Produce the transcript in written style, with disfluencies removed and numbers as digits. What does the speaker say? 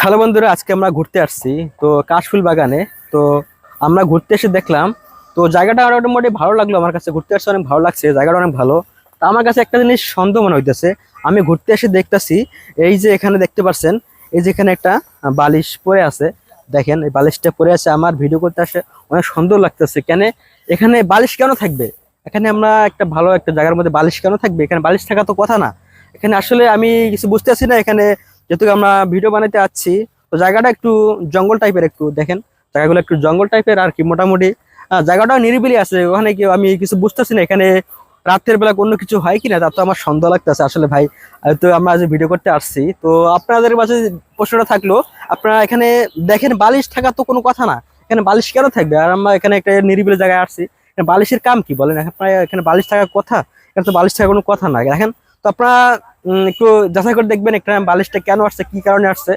Hello বন্ধুরা, আজকে আমরা ঘুরতে আসছি তো কাশফুল বাগানে। তো আমরা ঘুরতে এসে দেখলাম, তো জায়গাটা মোটামুটি ভালো লাগলো। আমার কাছে ঘুরতে আসতে অনেক ভালো লাগছে, জায়গাটা অনেক ভালো। তা আমার কাছে একটা জিনিস সন্দেহ মনে হইতেছে। আমি ঘুরতে এসে দেখতাছি, এই যে এখানে দেখতে পাচ্ছেন, এই যে এখানে একটা বালিশ পড়ে আছে। দেখেন এই বালিশটা পড়ে আছে, আমার ভিডিও করতে আসে অনেক সন্দেহ লাগতেছে। কেন এখানে বালিশ কেন থাকবে? এখানে আমরা একটা ভালো একটা জায়গার মধ্যে বালিশ কেন থাকবে? এখানে বালিশ থাকা তো কথা না। এখানে আসলে আমি কিছু বুঝতেছি না। এখানে যেহেতু আমরা ভিডিও বানাতে আসছি, তো জায়গাটা একটু জঙ্গল টাইপের, একটু দেখেন জায়গাগুলো একটু জঙ্গল টাইপের আর কি। মোটামুটি জায়গাটাও নিরিবিলি আছে। ওখানে কি আমি কিছু বুঝতেছি না, এখানে রাতের বেলা অন্য কিছু হয় কিনা, তা তো আমার সন্দেহ লাগতেছে আসলে ভাই। তো আমরা আজ ভিডিও করতে আসছি, তো আপনাদের কাছে প্রশ্নটা থাকলো, আপনারা এখানে দেখেন বালিশ থাকা তো কোনো কথা না। এখানে বালিশ কেন থাকবে? আর আমরা এখানে একটা নিরিবিলি জায়গায় আসছি, এখানে বালিশের কাম কি বলেন? আপনার এখানে বালিশ থাকার কথা? এখানে তো বালিশ থাকার কোনো কথা না। দেখেন, তো আপনারা একটু যাচাই করে দেখবেন একটা বালিশটা কেন আসছে, কি কারণে আসছে।